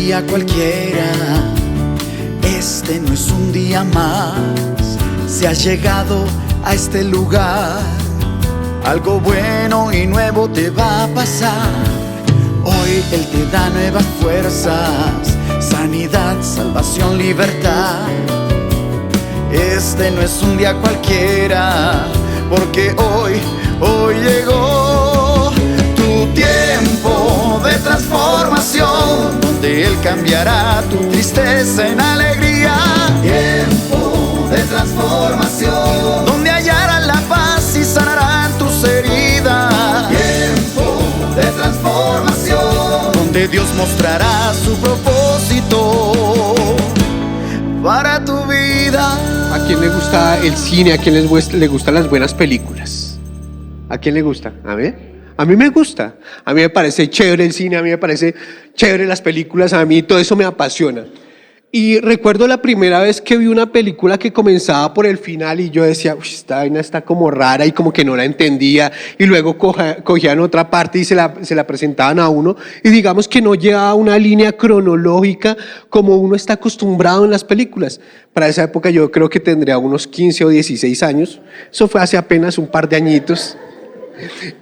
día cualquiera, este no es un día más. Se ha llegado a este lugar, algo bueno y nuevo te va a pasar. Hoy Él te da nuevas fuerzas, sanidad, salvación, libertad. Este no es un día cualquiera, porque hoy llegó tu tiempo de transformación, donde Él cambiará tu tristeza en alegría. Tiempo de transformación, donde hallarás la paz y sanarán tus heridas. Tiempo de transformación, donde Dios mostrará su propósito para tu vida. ¿A quién le gusta el cine? ¿A quién le gustan las buenas películas? ¿A quién le gusta? A ver. A mí me gusta. A mí me parece chévere el cine, a mí me parece chévere las películas, a mí todo eso me apasiona. Y recuerdo la primera vez que vi una película que comenzaba por el final y yo decía, uy, esta vaina está como rara y como que no la entendía, y luego cogían otra parte y se la presentaban a uno, y digamos que no llevaba una línea cronológica como uno está acostumbrado en las películas. Para esa época yo creo que tendría unos 15 o 16 años, eso fue hace apenas un par de añitos.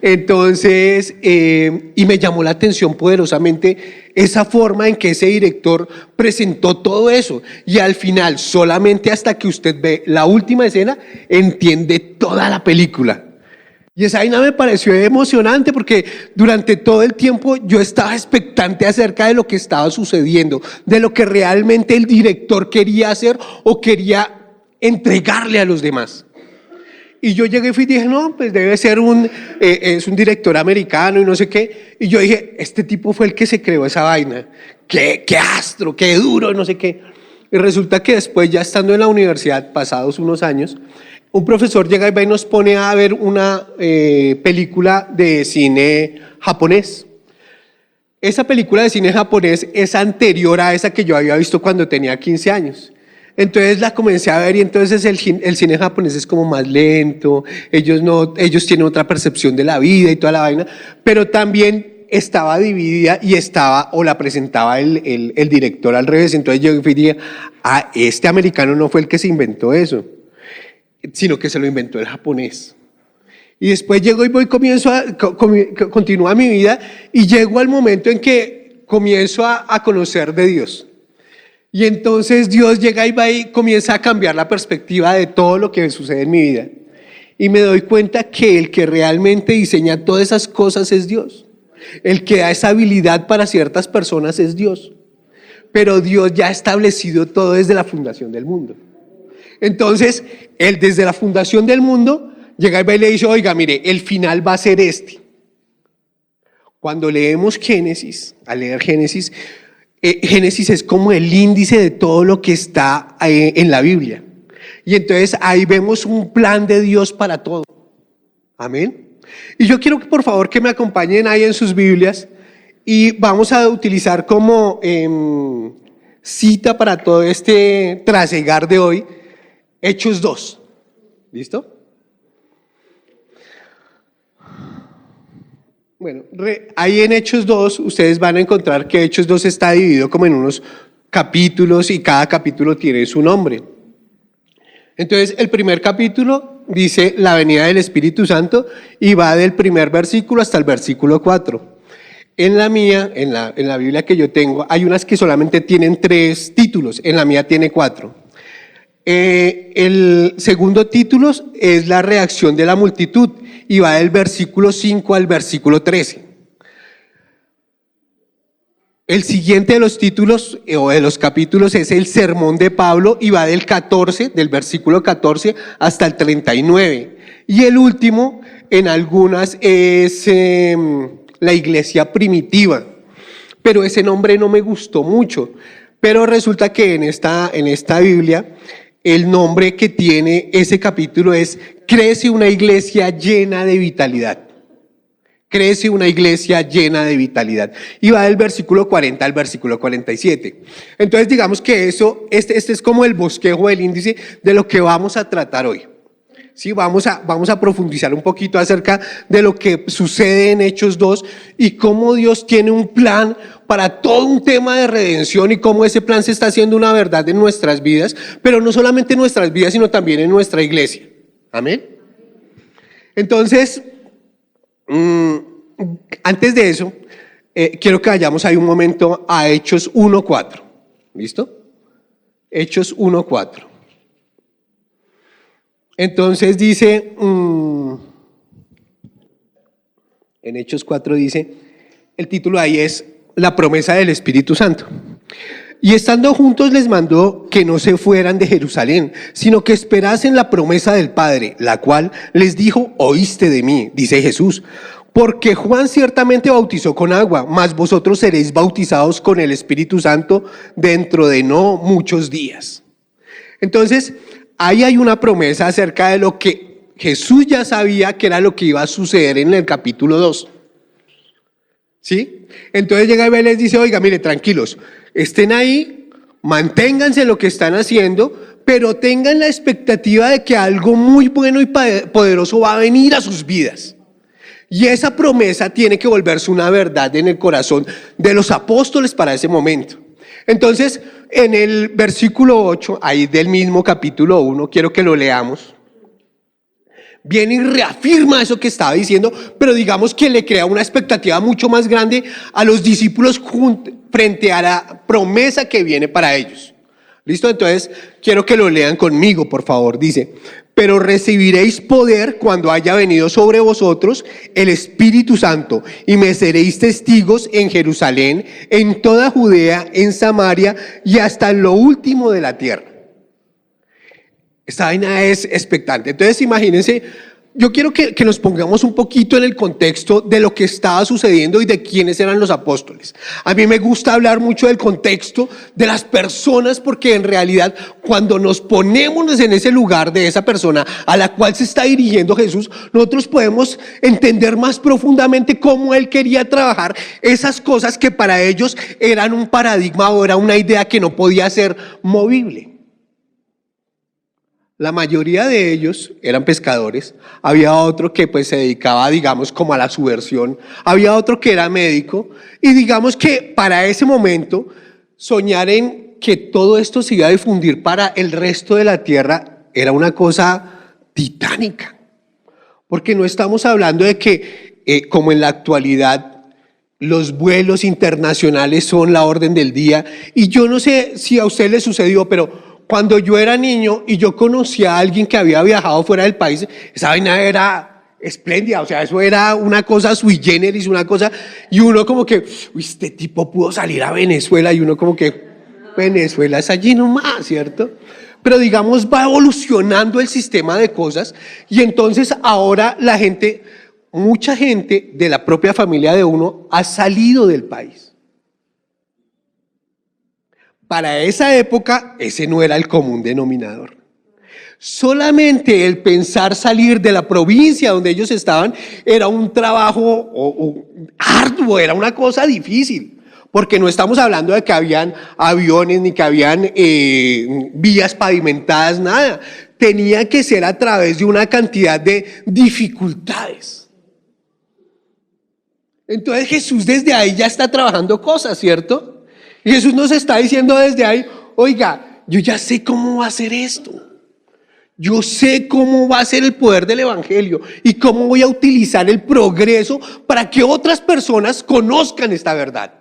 Entonces, y me llamó la atención poderosamente esa forma en que ese director presentó todo eso, y al final, solamente hasta que usted ve la última escena, entiende toda la película. Y esa vaina me pareció emocionante porque durante todo el tiempo yo estaba expectante acerca de lo que estaba sucediendo, de lo que realmente el director quería hacer o quería entregarle a los demás. Y yo llegué y dije, no, pues debe ser es un director americano y no sé qué. Y yo dije, este tipo fue el que se creó esa vaina. Qué astro, qué duro, no sé qué. Y resulta que después, ya estando en la universidad, pasados unos años, un profesor llega y va y nos pone a ver una película de cine japonés. Esa película de cine japonés es anterior a esa que yo había visto cuando tenía 15 años. Entonces la comencé a ver, y entonces el cine japonés es como más lento, ellos tienen otra percepción de la vida y toda la vaina, pero también estaba dividida y la presentaba el director al revés. Entonces yo dije, este americano no fue el que se inventó eso, sino que se lo inventó el japonés. Y después llego y continúa mi vida, y llego al momento en que comienzo a conocer de Dios. Y entonces Dios llega y va y comienza a cambiar la perspectiva de todo lo que sucede en mi vida. Y me doy cuenta que el que realmente diseña todas esas cosas es Dios. El que da esa habilidad para ciertas personas es Dios. Pero Dios ya ha establecido todo desde la fundación del mundo. Entonces, Él desde la fundación del mundo llega y va y le dice, oiga, mire, el final va a ser este. Cuando leemos Génesis, al leer Génesis es como el índice de todo lo que está en la Biblia. Y entonces ahí vemos un plan de Dios para todo. Amén. Y yo quiero que por favor que me acompañen ahí en sus Biblias, y vamos a utilizar como cita para todo este trasegar de hoy, Hechos 2. ¿Listo? Bueno, ahí en Hechos 2 ustedes van a encontrar que Hechos 2 está dividido como en unos capítulos, y cada capítulo tiene su nombre. Entonces el primer capítulo dice la venida del Espíritu Santo, y va del primer versículo hasta el versículo 4. En la mía, en la Biblia que yo tengo, hay unas que solamente tienen 3 títulos, en la mía tiene 4. El segundo título es la reacción de la multitud, y va del versículo 5 al versículo 13. El siguiente de los títulos o de los capítulos es el sermón de Pablo, y va del versículo 14 hasta el 39. Y el último en algunas es la iglesia primitiva, pero ese nombre no me gustó mucho. Pero resulta que en esta Biblia, el nombre que tiene ese capítulo es Crece una iglesia llena de vitalidad. Crece una iglesia llena de vitalidad. Y va del versículo 40 al versículo 47. Entonces digamos que este es como el bosquejo del índice de lo que vamos a tratar hoy. Sí, vamos a profundizar un poquito acerca de lo que sucede en Hechos 2 y cómo Dios tiene un plan para todo un tema de redención y cómo ese plan se está haciendo una verdad en nuestras vidas, pero no solamente en nuestras vidas, sino también en nuestra iglesia. Amén. Entonces, antes de eso, quiero que vayamos ahí un momento a Hechos 1:4. ¿Listo? Hechos 1:4. Entonces dice, en Hechos 4 dice, el título ahí es La promesa del Espíritu Santo. Y estando juntos les mandó que no se fueran de Jerusalén, sino que esperasen la promesa del Padre, la cual les dijo, oíste de mí, dice Jesús. Porque Juan ciertamente bautizó con agua, mas vosotros seréis bautizados con el Espíritu Santo dentro de no muchos días. Entonces, ahí hay una promesa acerca de lo que Jesús ya sabía que era lo que iba a suceder en el capítulo 2. ¿Sí? Entonces llega y les dice, oiga, mire, tranquilos, estén ahí, manténganse lo que están haciendo, pero tengan la expectativa de que algo muy bueno y poderoso va a venir a sus vidas. Y esa promesa tiene que volverse una verdad en el corazón de los apóstoles para ese momento. Entonces, en el versículo 8, ahí del mismo capítulo 1, quiero que lo leamos. Viene y reafirma eso que estaba diciendo, pero digamos que le crea una expectativa mucho más grande a los discípulos frente a la promesa que viene para ellos. ¿Listo? Entonces, quiero que lo lean conmigo, por favor. Dice, pero recibiréis poder cuando haya venido sobre vosotros el Espíritu Santo, y me seréis testigos en Jerusalén, en toda Judea, en Samaria y hasta en lo último de la tierra. Esta vaina es expectante. Entonces, imagínense, yo quiero que nos pongamos un poquito en el contexto de lo que estaba sucediendo y de quiénes eran los apóstoles. A mí me gusta hablar mucho del contexto de las personas, porque en realidad cuando nos ponemos en ese lugar de esa persona a la cual se está dirigiendo Jesús, nosotros podemos entender más profundamente cómo Él quería trabajar esas cosas que para ellos eran un paradigma o era una idea que no podía ser movible. La mayoría de ellos eran pescadores, había otro que pues se dedicaba, digamos, como a la subversión, había otro que era médico, y digamos que para ese momento soñar en que todo esto se iba a difundir para el resto de la tierra era una cosa titánica, porque no estamos hablando de que como en la actualidad los vuelos internacionales son la orden del día, y yo no sé si a usted le sucedió, pero cuando yo era niño y yo conocía a alguien que había viajado fuera del país, esa vaina era espléndida, o sea, eso era una cosa sui generis, una cosa, y uno como que, uy, este tipo pudo salir a Venezuela, y uno como que, Venezuela es allí nomás, ¿cierto? Pero digamos, va evolucionando el sistema de cosas, y entonces ahora la gente, mucha gente de la propia familia de uno ha salido del país. Para esa época, ese no era el común denominador. Solamente el pensar salir de la provincia donde ellos estaban era un trabajo arduo, era una cosa difícil, porque no estamos hablando de que habían aviones ni que habían vías pavimentadas, nada. Tenía que ser a través de una cantidad de dificultades. Entonces Jesús desde ahí ya está trabajando cosas, ¿cierto? Y Jesús nos está diciendo desde ahí, oiga, yo ya sé cómo va a ser esto. Yo sé cómo va a ser el poder del evangelio y cómo voy a utilizar el progreso para que otras personas conozcan esta verdad.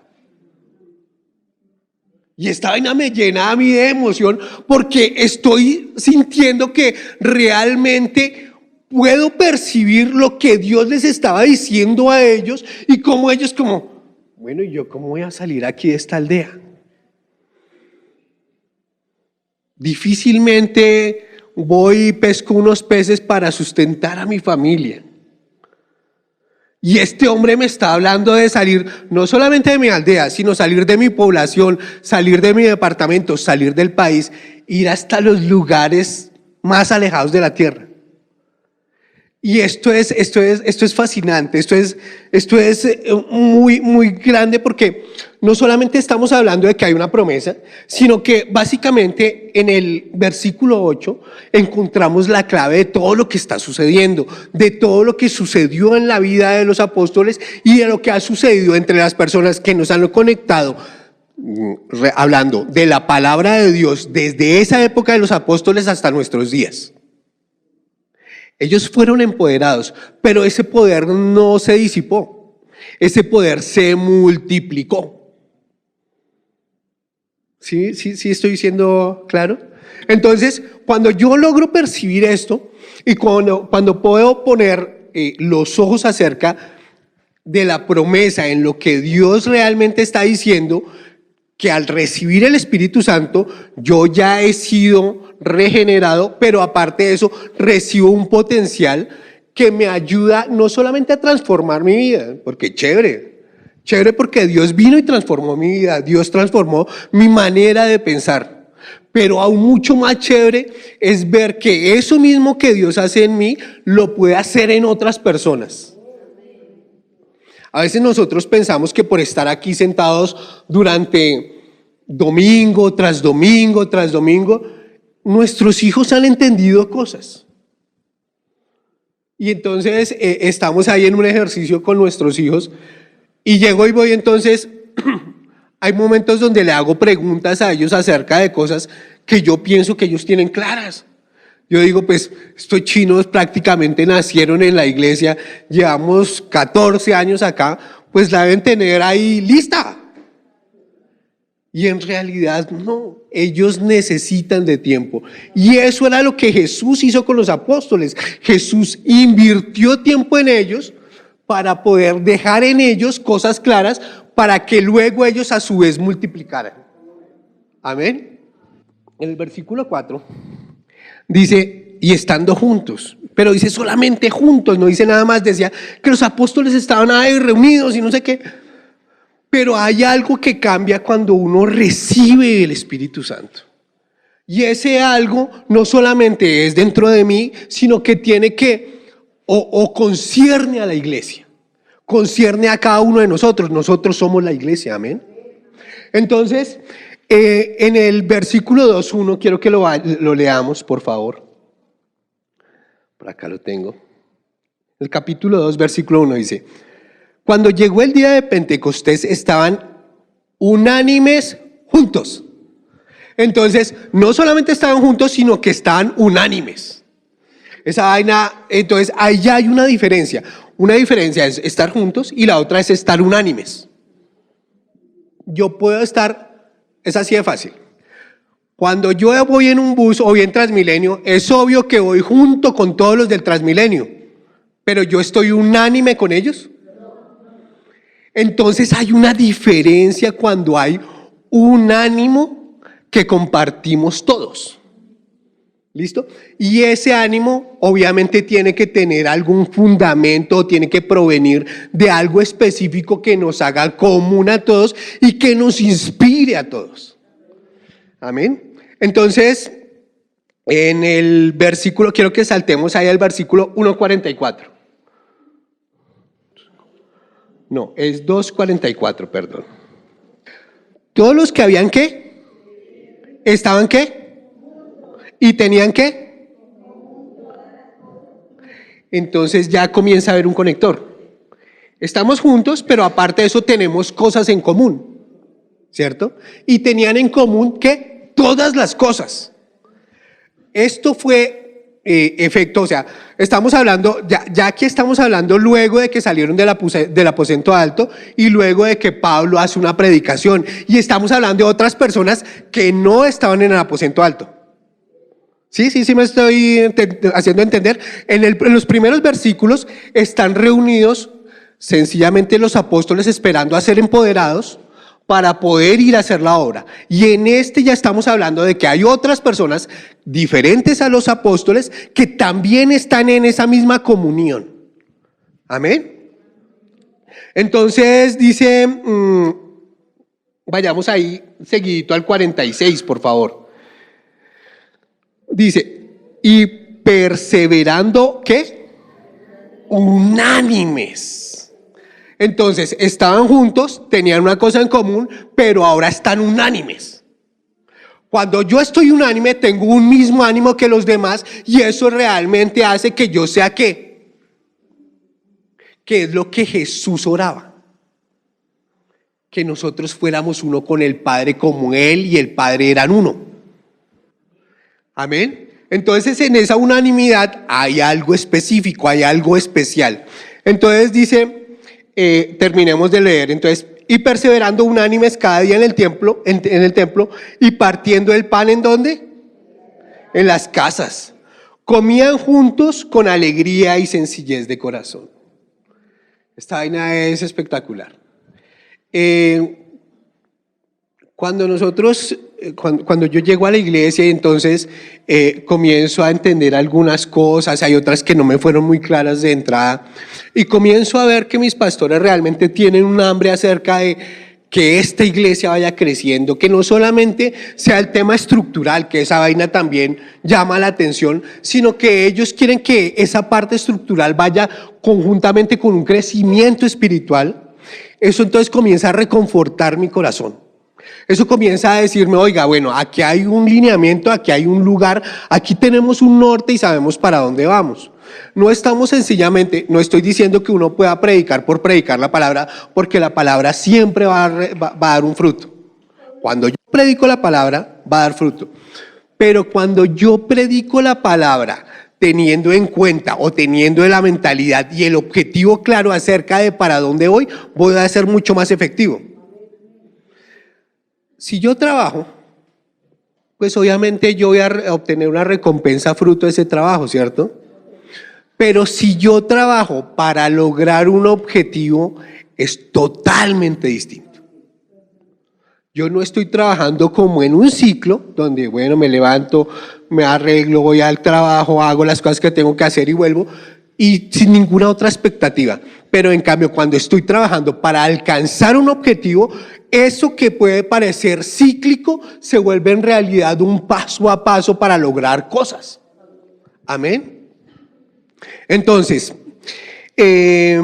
Y esta vaina me llena a mí de emoción, porque estoy sintiendo que realmente puedo percibir lo que Dios les estaba diciendo a ellos, y cómo ellos como, bueno, ¿y yo cómo voy a salir aquí de esta aldea? Difícilmente voy y pesco unos peces para sustentar a mi familia. Y este hombre me está hablando de salir no solamente de mi aldea, sino salir de mi población, salir de mi departamento, salir del país, ir hasta los lugares más alejados de la tierra. Y esto es fascinante, esto es muy, muy grande porque no solamente estamos hablando de que hay una promesa, sino que básicamente en el versículo 8 encontramos la clave de todo lo que está sucediendo, de todo lo que sucedió en la vida de los apóstoles y de lo que ha sucedido entre las personas que nos han conectado, hablando de la palabra de Dios desde esa época de los apóstoles hasta nuestros días. Ellos fueron empoderados, pero ese poder no se disipó, ese poder se multiplicó. ¿Sí estoy siendo claro? Entonces, cuando yo logro percibir esto y cuando puedo poner los ojos acerca de la promesa en lo que Dios realmente está diciendo, que al recibir el Espíritu Santo yo ya he sido regenerado, pero aparte de eso recibo un potencial que me ayuda no solamente a transformar mi vida, porque chévere porque Dios vino y transformó mi vida, Dios transformó mi manera de pensar, pero aún mucho más chévere es ver que eso mismo que Dios hace en mí lo puede hacer en otras personas. A veces nosotros pensamos que por estar aquí sentados durante domingo tras domingo tras domingo, nuestros hijos han entendido cosas. Y entonces estamos ahí en un ejercicio con nuestros hijos y llego y voy entonces, hay momentos donde le hago preguntas a ellos acerca de cosas que yo pienso que ellos tienen claras. Yo digo, pues estos chinos prácticamente nacieron en la iglesia, llevamos 14 años acá, pues la deben tener ahí lista. Y en realidad no, ellos necesitan de tiempo. Y eso era lo que Jesús hizo con los apóstoles. Jesús invirtió tiempo en ellos para poder dejar en ellos cosas claras para que luego ellos a su vez multiplicaran. Amén. En el versículo 4 dice, y estando juntos, pero dice solamente juntos, no dice nada más, decía que los apóstoles estaban ahí reunidos y no sé qué. Pero hay algo que cambia cuando uno recibe el Espíritu Santo. Y ese algo no solamente es dentro de mí, sino que tiene que, o concierne a la iglesia, concierne a cada uno de nosotros. Nosotros somos la iglesia, amén. Entonces, en el versículo 2:1, quiero que lo leamos, por favor. Por acá lo tengo. El capítulo 2, versículo 1 dice: cuando llegó el día de Pentecostés estaban unánimes juntos. Entonces, no solamente estaban juntos, sino que estaban unánimes. Esa vaina, entonces ahí ya hay una diferencia. Una diferencia es estar juntos y la otra es estar unánimes. Yo puedo estar, es así de fácil. Cuando yo voy en un bus o voy en Transmilenio, es obvio que voy junto con todos los del Transmilenio, pero yo estoy unánime con ellos. Entonces hay una diferencia cuando hay un ánimo que compartimos todos. ¿Listo? Y ese ánimo obviamente tiene que tener algún fundamento, tiene que provenir de algo específico que nos haga común a todos y que nos inspire a todos. Amén. Entonces, en el versículo, quiero que saltemos ahí al versículo 1:44. No, es 2:44, perdón. Todos los que habían ¿qué? ¿Estaban qué? ¿Y tenían qué? Entonces ya comienza a haber un conector. Estamos juntos, pero aparte de eso tenemos cosas en común, ¿cierto? Y tenían en común ¿qué? Todas las cosas. Esto fue efecto, o sea, estamos hablando, ya aquí estamos hablando luego de que salieron del aposento alto y luego de que Pablo hace una predicación, y estamos hablando de otras personas que no estaban en el aposento alto. Sí, me estoy haciendo entender. En los primeros versículos están reunidos sencillamente los apóstoles esperando a ser empoderados para poder ir a hacer la obra. Y en este ya estamos hablando de que hay otras personas diferentes a los apóstoles que también están en esa misma comunión. Amén. Entonces dice, vayamos ahí seguidito al 46, por favor. Dice, y perseverando, ¿qué? unánimes. Entonces, estaban juntos, tenían una cosa en común, pero ahora están unánimes. Cuando yo estoy unánime, tengo un mismo ánimo que los demás y eso realmente hace que yo sea ¿qué? ¿Qué es lo que Jesús oraba? Que nosotros fuéramos uno con el Padre como Él y el Padre eran uno. Amén. Entonces en esa unanimidad hay algo específico, hay algo especial. Entonces dice, terminemos de leer, entonces, y perseverando unánimes cada día en el templo, en el templo, y partiendo el pan, ¿en dónde? En las casas. Comían juntos con alegría y sencillez de corazón. Esta vaina es espectacular. Cuando yo llego a la iglesia y entonces comienzo a entender algunas cosas, hay otras que no me fueron muy claras de entrada, y comienzo a ver que mis pastores realmente tienen un hambre acerca de que esta iglesia vaya creciendo, que no solamente sea el tema estructural, que esa vaina también llama la atención, sino que ellos quieren que esa parte estructural vaya conjuntamente con un crecimiento espiritual. Eso entonces comienza a reconfortar mi corazón. Eso comienza a decirme, oiga, bueno, aquí hay un lineamiento, aquí hay un lugar, aquí tenemos un norte y sabemos para dónde vamos. No estamos sencillamente, no estoy diciendo que uno pueda predicar por predicar la palabra, porque la palabra siempre va a dar un fruto. Cuando yo predico la palabra, va a dar fruto. Pero cuando yo predico la palabra teniendo en cuenta o teniendo la mentalidad y el objetivo claro acerca de para dónde voy a ser mucho más efectivo. Si yo trabajo, pues obviamente yo voy a obtener una recompensa fruto de ese trabajo, ¿cierto? Pero si yo trabajo para lograr un objetivo, es totalmente distinto. Yo no estoy trabajando como en un ciclo, donde, bueno, me levanto, me arreglo, voy al trabajo, hago las cosas que tengo que hacer y vuelvo, y sin ninguna otra expectativa. Pero en cambio, cuando estoy trabajando para alcanzar un objetivo, eso que puede parecer cíclico se vuelve en realidad un paso a paso para lograr cosas. Amén. Entonces, y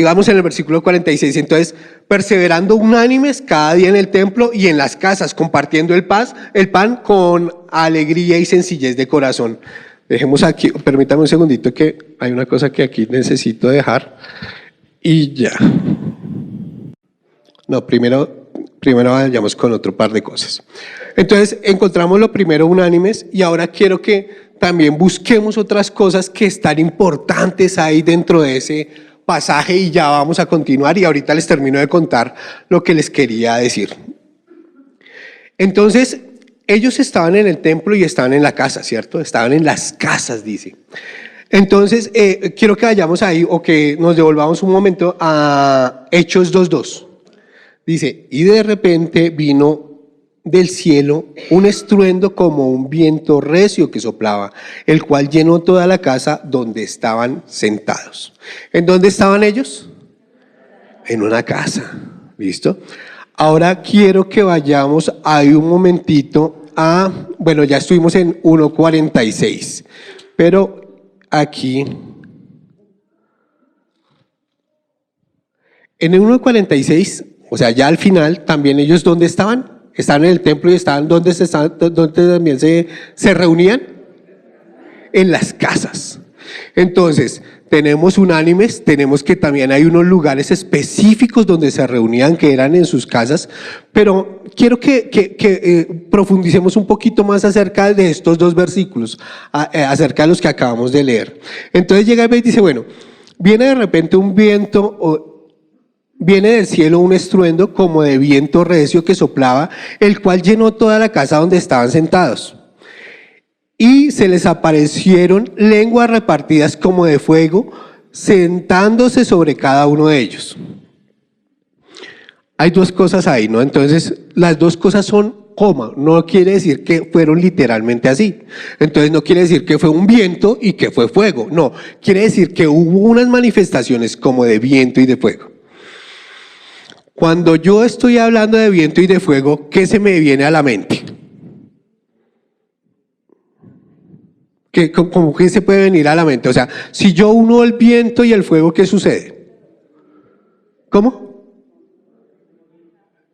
vamos en el versículo 46. Entonces, perseverando unánimes cada día en el templo y en las casas, compartiendo el pan con alegría y sencillez de corazón. Dejemos aquí, permítame un segundito que hay una cosa que aquí necesito dejar y ya. No, primero vayamos con otro par de cosas. Entonces, encontramos lo primero unánimes y ahora quiero que también busquemos otras cosas que están importantes ahí dentro de ese pasaje y ya vamos a continuar y ahorita les termino de contar lo que les quería decir. Entonces, ellos estaban en el templo y estaban en la casa, ¿cierto? Estaban en las casas, dice. Entonces, quiero que vayamos ahí o que nos devolvamos un momento a Hechos 2:2. Dice, y de repente vino del cielo un estruendo como un viento recio que soplaba, el cual llenó toda la casa donde estaban sentados. ¿En dónde estaban ellos? En una casa. ¿Listo? Ahora quiero que vayamos ahí un momentito bueno, ya estuvimos en 1:46, pero aquí, en el 1:46, o sea, ya al final, también ellos, ¿dónde estaban? Estaban en el templo y estaban, ¿dónde también se reunían? En las casas. Entonces, tenemos unánimes, tenemos que también hay unos lugares específicos donde se reunían que eran en sus casas, pero quiero que profundicemos un poquito más acerca de estos dos versículos, acerca de los que acabamos de leer. Entonces llega y dice, bueno, viene de repente un viento, viene del cielo un estruendo como de viento recio que soplaba, el cual llenó toda la casa donde estaban sentados. Y se les aparecieron lenguas repartidas como de fuego, sentándose sobre cada uno de ellos. Hay dos cosas ahí, ¿no? Entonces, las dos cosas son coma, no quiere decir que fueron literalmente así. Entonces, no quiere decir que fue un viento y que fue fuego, no. Quiere decir que hubo unas manifestaciones como de viento y de fuego. Cuando yo estoy hablando de viento y de fuego, ¿qué se me viene a la mente? ¿Cómo que se puede venir a la mente? O sea, si yo uno el viento y el fuego, ¿qué sucede? ¿Cómo?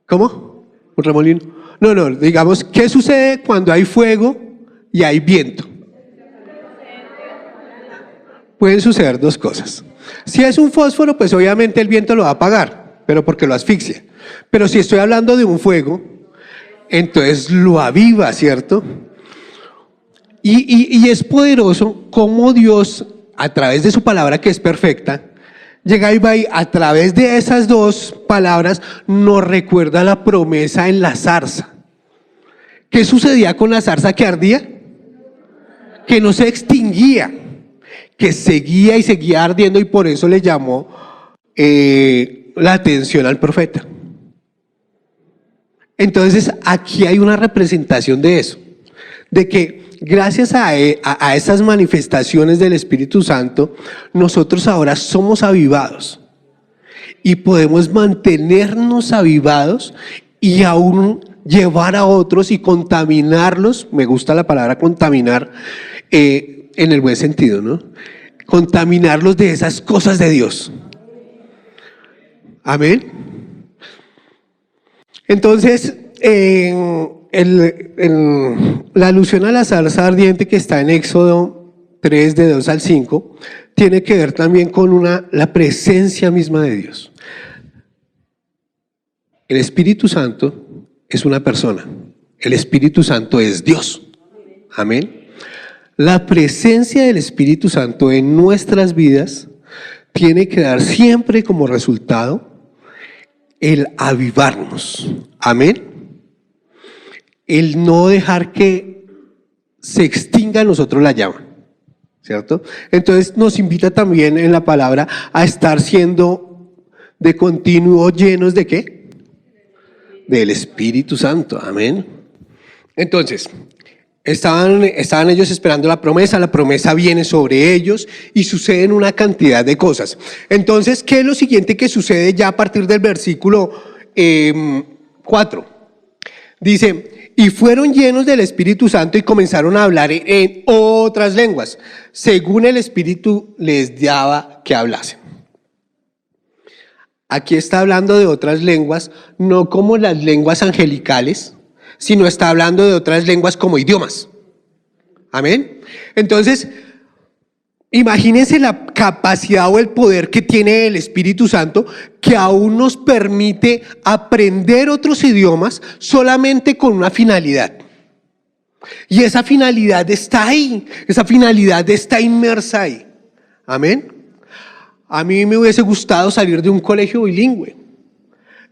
¿Cómo? ¿Un remolino? No, digamos, ¿qué sucede cuando hay fuego y hay viento? Pueden suceder dos cosas. Si es un fósforo, pues obviamente el viento lo va a apagar, pero porque lo asfixia. Pero si estoy hablando de un fuego, entonces lo aviva, ¿cierto? Y es poderoso cómo Dios, a través de su palabra que es perfecta, llega y va y a través de esas dos palabras nos recuerda la promesa en la zarza. ¿Qué sucedía con la zarza que ardía? Que no se extinguía, que seguía y seguía ardiendo, y por eso le llamó la atención al profeta. Entonces aquí hay una representación de eso, de que gracias a esas manifestaciones del Espíritu Santo, nosotros ahora somos avivados y podemos mantenernos avivados y aún llevar a otros y contaminarlos. Me gusta la palabra contaminar en el buen sentido, ¿no? Contaminarlos de esas cosas de Dios. Amén. Entonces, la alusión a la zarza ardiente que está en Éxodo 3, de 2 al 5, tiene que ver también con la presencia misma de Dios. El Espíritu Santo es una persona, el Espíritu Santo es Dios. Amén. La presencia del Espíritu Santo en nuestras vidas tiene que dar siempre como resultado el avivarnos. Amén. El no dejar que se extinga en nosotros la llama, ¿cierto? Entonces nos invita también en la palabra a estar siendo de continuo llenos ¿de qué? Del Espíritu Santo. Amén. Entonces, estaban ellos esperando la promesa viene sobre ellos y suceden una cantidad de cosas. Entonces, ¿qué es lo siguiente que sucede ya a partir del versículo 4? Dice, y fueron llenos del Espíritu Santo y comenzaron a hablar en otras lenguas, según el Espíritu les daba que hablasen. Aquí está hablando de otras lenguas, no como las lenguas angelicales, sino está hablando de otras lenguas como idiomas. Amén. Entonces, imagínense la capacidad o el poder que tiene el Espíritu Santo, que aún nos permite aprender otros idiomas solamente con una finalidad. Y esa finalidad está ahí, esa finalidad está inmersa ahí. Amén. A mí me hubiese gustado salir de un colegio bilingüe.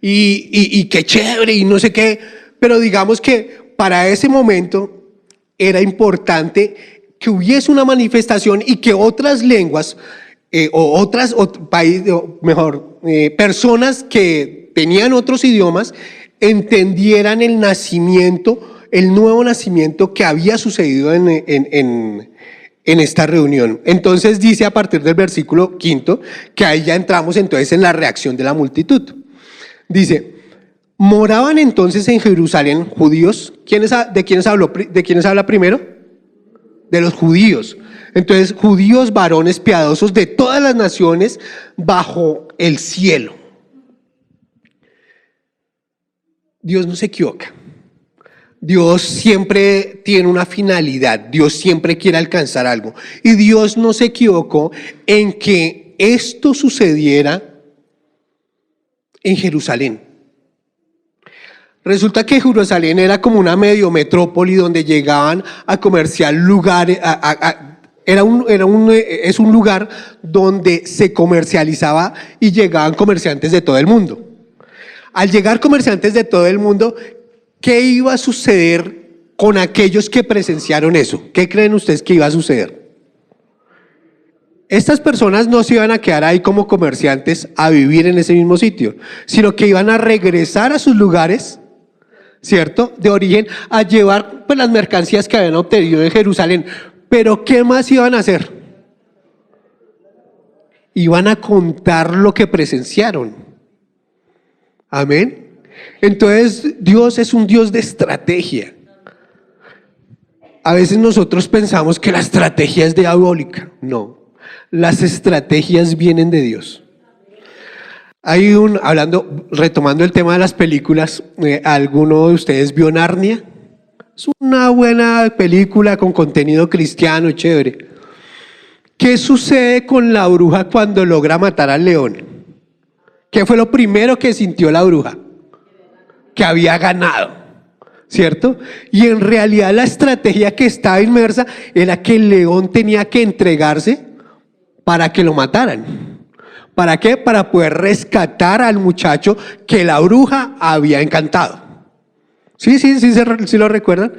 Y qué chévere y no sé qué. Pero digamos que para ese momento era importante que hubiese una manifestación y que otras lenguas personas que tenían otros idiomas entendieran el nacimiento, el nuevo nacimiento que había sucedido en esta reunión. Entonces dice a partir del versículo 5, que ahí ya entramos entonces en la reacción de la multitud. Dice, moraban entonces en Jerusalén judíos. ¿De quiénes habla primero? De los judíos. Entonces, judíos varones piadosos de todas las naciones bajo el cielo. Dios no se equivoca. Dios siempre tiene una finalidad. Dios siempre quiere alcanzar algo. Y Dios no se equivocó en que esto sucediera en Jerusalén. Resulta que Jerusalén era como una medio metrópoli donde llegaban a comerciar lugares, es un lugar donde se comercializaba y llegaban comerciantes de todo el mundo. Al llegar comerciantes de todo el mundo, ¿qué iba a suceder con aquellos que presenciaron eso? ¿Qué creen ustedes que iba a suceder? Estas personas no se iban a quedar ahí como comerciantes a vivir en ese mismo sitio, sino que iban a regresar a sus lugares, ¿cierto?, de origen, a llevar pues las mercancías que habían obtenido en Jerusalén. Pero ¿qué más iban a hacer? Iban a contar lo que presenciaron. Amén. Entonces Dios es un Dios de estrategia. A veces nosotros pensamos que la estrategia es diabólica. No, las estrategias vienen de Dios. Retomando el tema de las películas, ¿alguno de ustedes vio Narnia? Es una buena película con contenido cristiano, chévere. ¿Qué sucede con la bruja cuando logra matar al león? ¿Qué fue lo primero que sintió la bruja? Que había ganado, ¿cierto? Y en realidad la estrategia que estaba inmersa era que el león tenía que entregarse para que lo mataran. ¿Para qué? Para poder rescatar al muchacho que la bruja había encantado. Sí lo recuerdan.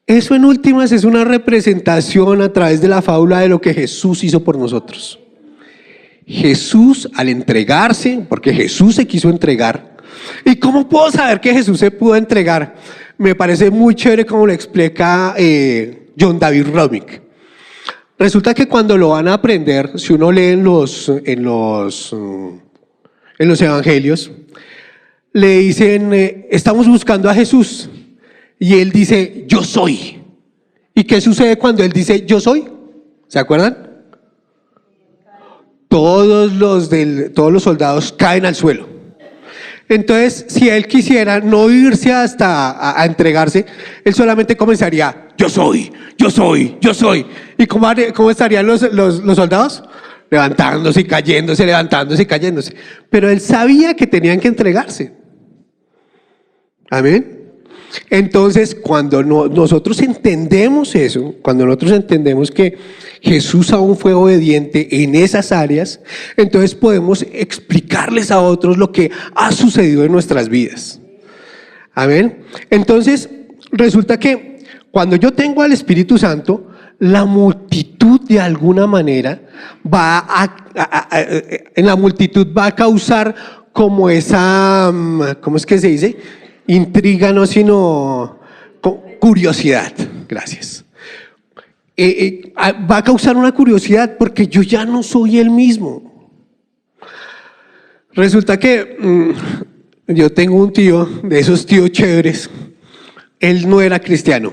Eso en últimas es una representación a través de la fábula de lo que Jesús hizo por nosotros. Jesús al entregarse, porque Jesús se quiso entregar. ¿Y cómo puedo saber que Jesús se pudo entregar? Me parece muy chévere como lo explica John David Romick. Resulta que cuando lo van a aprender, si uno lee en los evangelios, le dicen, estamos buscando a Jesús. Y él dice, yo soy. ¿Y qué sucede cuando él dice, yo soy? ¿Se acuerdan? Todos los soldados caen al suelo. Entonces, si él quisiera no irse hasta a entregarse, él solamente comenzaría, yo soy, yo soy, yo soy. ¿Y cómo estarían los soldados? Levantándose y cayéndose, levantándose y cayéndose. Pero él sabía que tenían que entregarse. Amén. Entonces, cuando nosotros entendemos eso, cuando nosotros entendemos que Jesús aún fue obediente en esas áreas, entonces podemos explicarles a otros lo que ha sucedido en nuestras vidas. Amén. Entonces, resulta que cuando yo tengo al Espíritu Santo, la multitud de alguna manera en la multitud va a causar como esa, ¿cómo es que se dice? Intriga, no, sino curiosidad. Gracias. Va a causar una curiosidad porque yo ya no soy el mismo. Resulta que yo tengo un tío, de esos tíos chéveres. Él no era cristiano,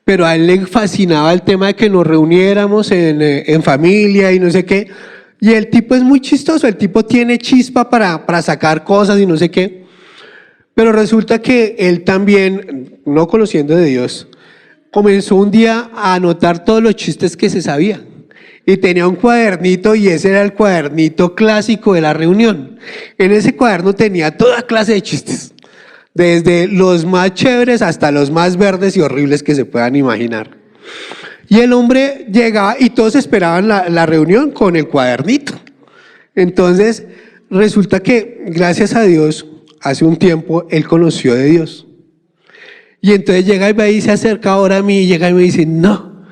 pero a él le fascinaba el tema de que nos reuniéramos en familia y no sé qué. Y el tipo es muy chistoso, el tipo tiene chispa para sacar cosas y no sé qué. Pero resulta que él también, no conociendo de Dios, comenzó un día a anotar todos los chistes que se sabía. Y tenía un cuadernito y ese era el cuadernito clásico de la reunión. En ese cuaderno tenía toda clase de chistes, desde los más chéveres hasta los más verdes y horribles que se puedan imaginar. Y el hombre llegaba y todos esperaban la reunión con el cuadernito. Entonces, resulta que, gracias a Dios, hace un tiempo él conoció de Dios. Y entonces llega y se acerca ahora a mí y llega y me dice, no,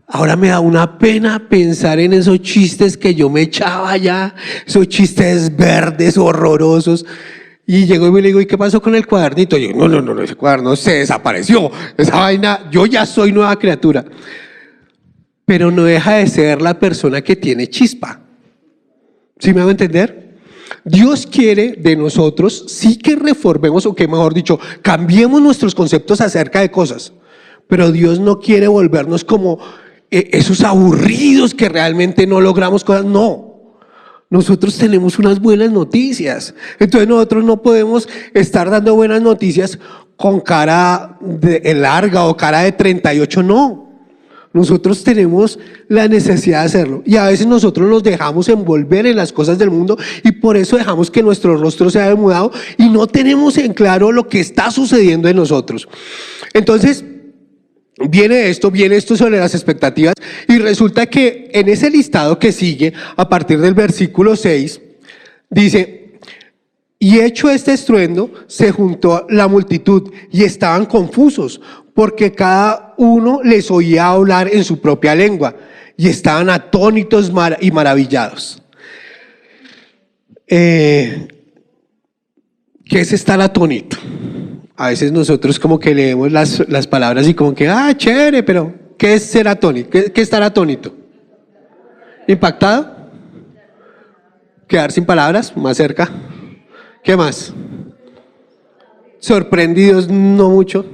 ahora me da una pena pensar en esos chistes que yo me echaba allá, esos chistes verdes, horrorosos. Y llegó y me le digo, ¿y qué pasó con el cuadernito? Y yo, no, ese cuaderno se desapareció, esa vaina, yo ya soy nueva criatura. Pero no deja de ser la persona que tiene chispa. ¿Sí me hago entender? Dios quiere de nosotros sí que reformemos, o que mejor dicho, cambiemos nuestros conceptos acerca de cosas, pero Dios no quiere volvernos como esos aburridos que realmente no logramos cosas. No, nosotros tenemos unas buenas noticias, entonces nosotros no podemos estar dando buenas noticias con cara larga o cara de 38, no. Nosotros tenemos la necesidad de hacerlo y a veces nosotros nos dejamos envolver en las cosas del mundo y por eso dejamos que nuestro rostro sea demudado y no tenemos en claro lo que está sucediendo en nosotros. Entonces, viene esto sobre las expectativas y resulta que en ese listado que sigue a partir del versículo 6 dice: y hecho este estruendo, se juntó la multitud y estaban confusos, porque cada uno les oía hablar en su propia lengua, y estaban atónitos y maravillados. ¿Qué es estar atónito? A veces nosotros como que leemos las palabras y como que, chévere, pero ¿qué es ser atónito? ¿Qué es estar atónito? ¿Impactado? ¿Quedar sin palabras? Más cerca. ¿Qué más? Sorprendidos, no mucho.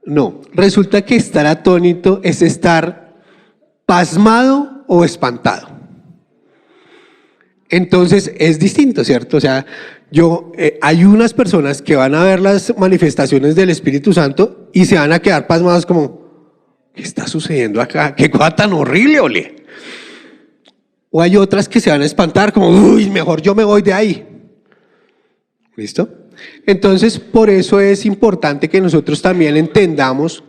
No, resulta que estar atónito es estar pasmado o espantado. Entonces es distinto, ¿cierto? O sea, hay unas personas que van a ver las manifestaciones del Espíritu Santo y se van a quedar pasmados como, ¿qué está sucediendo acá? ¿Qué cosa tan horrible, ole? O hay otras que se van a espantar como, uy, mejor yo me voy de ahí. ¿Listo? Entonces, por eso es importante que nosotros también entendamos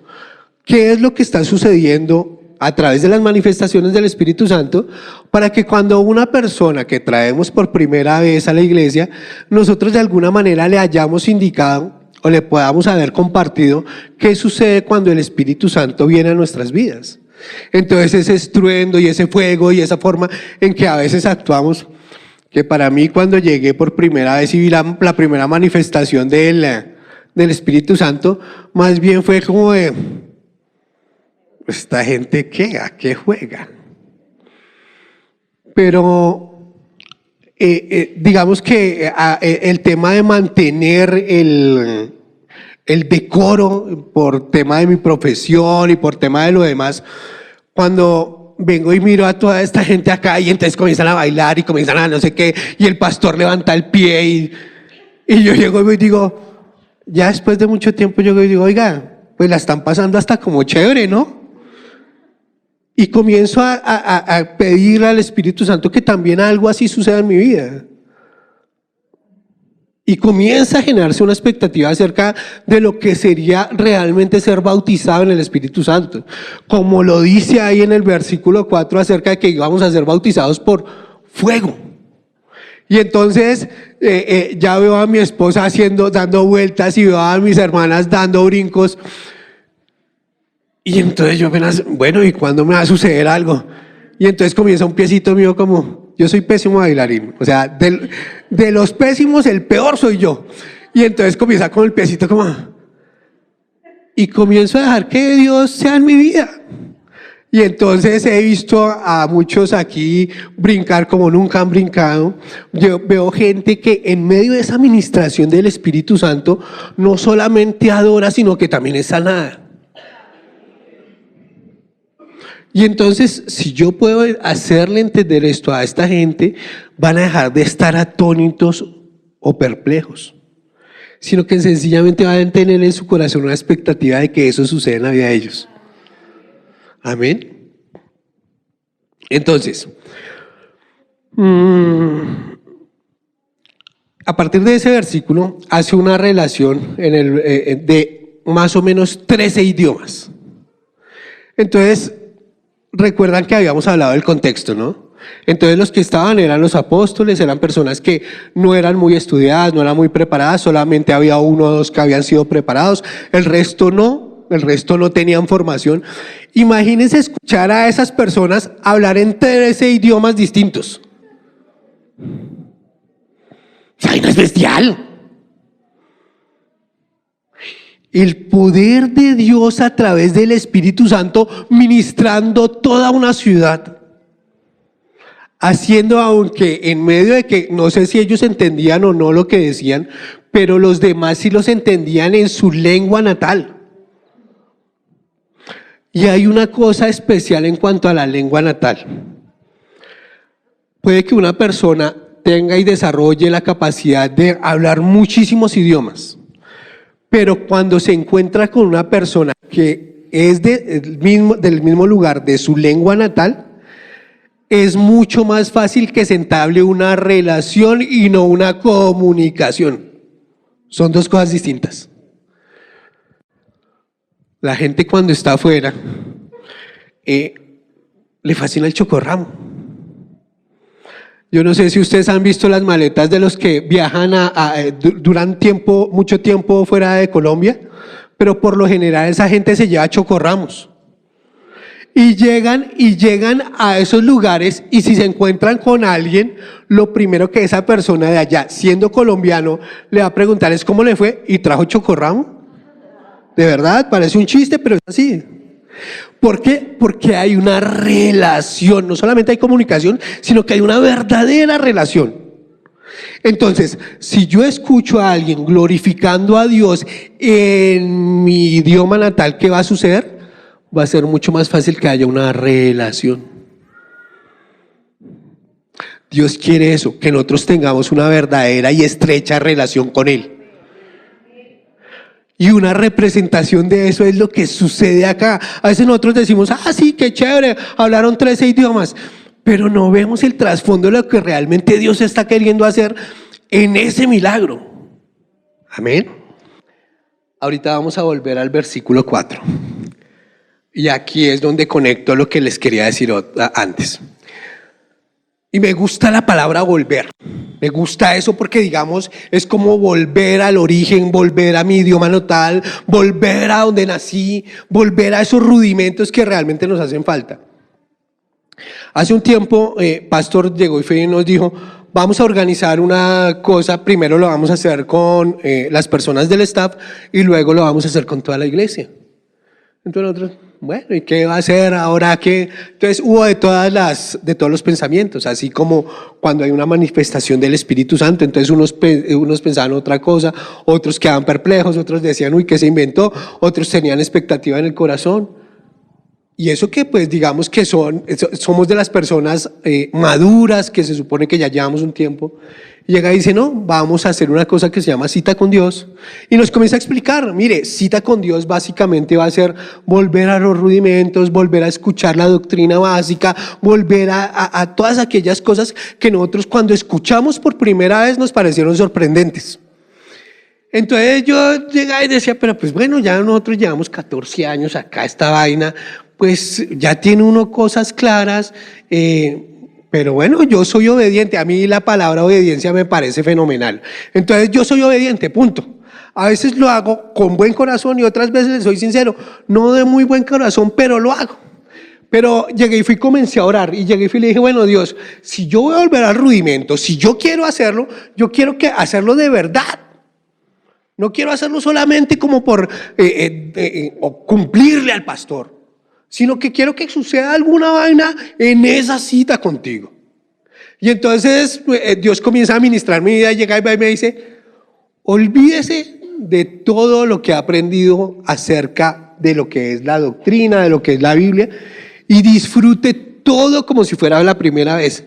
qué es lo que está sucediendo a través de las manifestaciones del Espíritu Santo, para que cuando una persona que traemos por primera vez a la iglesia, nosotros de alguna manera le hayamos indicado o le podamos haber compartido qué sucede cuando el Espíritu Santo viene a nuestras vidas. Entonces ese estruendo y ese fuego y esa forma en que a veces actuamos, que para mí cuando llegué por primera vez y vi la primera manifestación del Espíritu Santo, más bien fue como de, ¿esta gente qué? ¿A qué juega? Pero digamos que el tema de mantener el decoro por tema de mi profesión y por tema de lo demás, cuando vengo y miro a toda esta gente acá y entonces comienzan a bailar y comienzan a no sé qué, y el pastor levanta el pie y yo llego y digo, ya después de mucho tiempo yo digo, oiga, pues la están pasando hasta como chévere, ¿no? Y comienzo a pedirle al Espíritu Santo que también algo así suceda en mi vida. Y comienza a generarse una expectativa acerca de lo que sería realmente ser bautizado en el Espíritu Santo. Como lo dice ahí en el versículo 4 acerca de que íbamos a ser bautizados por fuego. Y entonces ya veo a mi esposa dando vueltas y veo a mis hermanas dando brincos. Y entonces yo apenas, bueno, ¿y cuándo me va a suceder algo? Y entonces comienza un piecito mío como, yo soy pésimo bailarín, o sea, de los pésimos el peor soy yo. Y entonces comienza con el piecito como, y comienzo a dejar que Dios sea en mi vida. Y entonces he visto a muchos aquí brincar como nunca han brincado. Yo veo gente que en medio de esa administración del Espíritu Santo no solamente adora, sino que también es sanada. Y entonces, si yo puedo hacerle entender esto a esta gente, van a dejar de estar atónitos o perplejos, sino que sencillamente van a tener en su corazón una expectativa de que eso suceda en la vida de ellos. Amén. Entonces, a partir de ese versículo, hace una relación de más o menos 13 idiomas. Entonces, recuerdan que habíamos hablado del contexto, ¿no? Entonces los que estaban eran los apóstoles, eran personas que no eran muy estudiadas, no eran muy preparadas, solamente había uno o dos que habían sido preparados, el resto no tenían formación. Imagínense escuchar a esas personas hablar en 13 idiomas distintos. ¡Ay, no es bestial! El poder de Dios a través del Espíritu Santo ministrando toda una ciudad, haciendo, aunque en medio de que no sé si ellos entendían o no lo que decían, pero los demás sí los entendían en su lengua natal. Y hay una cosa especial en cuanto a la lengua natal. Puede que una persona tenga y desarrolle la capacidad de hablar muchísimos idiomas, pero cuando se encuentra con una persona que es del mismo lugar de su lengua natal, es mucho más fácil que se entable una relación y no una comunicación. Son dos cosas distintas. La gente cuando está afuera le fascina el chocorramo. Yo no sé si ustedes han visto las maletas de los que viajan duran mucho tiempo fuera de Colombia, pero por lo general esa gente se lleva chocorramos. Y llegan a esos lugares y si se encuentran con alguien, lo primero que esa persona de allá, siendo colombiano, le va a preguntar es ¿cómo le fue? ¿Y trajo chocorramo? De verdad, parece un chiste, pero es así. ¿Por qué? Porque hay una relación, no solamente hay comunicación, sino que hay una verdadera relación. Entonces, si yo escucho a alguien glorificando a Dios en mi idioma natal, ¿qué va a suceder? Va a ser mucho más fácil que haya una relación. Dios quiere eso, que nosotros tengamos una verdadera y estrecha relación con Él. Y una representación de eso es lo que sucede acá. A veces nosotros decimos, sí, qué chévere, hablaron 13 idiomas, pero no vemos el trasfondo de lo que realmente Dios está queriendo hacer en ese milagro. Amén. Ahorita vamos a volver al versículo 4. Y aquí es donde conecto lo que les quería decir antes. Y me gusta la palabra volver. Me gusta eso porque, digamos, es como volver al origen, volver a mi idioma natal, volver a donde nací, volver a esos rudimentos que realmente nos hacen falta. Hace un tiempo, Pastor llegó y nos dijo, vamos a organizar una cosa, primero lo vamos a hacer con las personas del staff y luego lo vamos a hacer con toda la iglesia. Entonces nosotros, bueno, ¿y qué va a hacer ahora? ¿Qué? Entonces hubo de todos los pensamientos, así como cuando hay una manifestación del Espíritu Santo, entonces unos pensaban otra cosa, otros quedaban perplejos, otros decían, uy, ¿qué se inventó? Otros tenían expectativa en el corazón. Y eso que pues digamos que somos de las personas maduras, que se supone que ya llevamos un tiempo, y llega y dice, no, vamos a hacer una cosa que se llama cita con Dios. Y nos comienza a explicar, mire, cita con Dios básicamente va a ser volver a los rudimentos, volver a escuchar la doctrina básica, volver a todas aquellas cosas que nosotros cuando escuchamos por primera vez nos parecieron sorprendentes. Entonces yo llegaba y decía, pero pues bueno, ya nosotros llevamos 14 años acá, esta vaina, pues ya tiene uno cosas claras, pero bueno, yo soy obediente. A mí la palabra obediencia me parece fenomenal. Entonces yo soy obediente, punto. A veces lo hago con buen corazón y otras veces les soy sincero, no de muy buen corazón, pero lo hago. Pero llegué y comencé a orar y llegué y le dije, bueno Dios, si yo voy a volver al rudimento, si yo quiero hacerlo, yo quiero hacerlo de verdad. No quiero hacerlo solamente como por o cumplirle al pastor, sino que quiero que suceda alguna vaina en esa cita contigo. Y entonces Dios comienza a ministrar mi vida, llega y me dice, olvídese de todo lo que ha aprendido acerca de lo que es la doctrina, de lo que es la Biblia, y disfrute todo como si fuera la primera vez.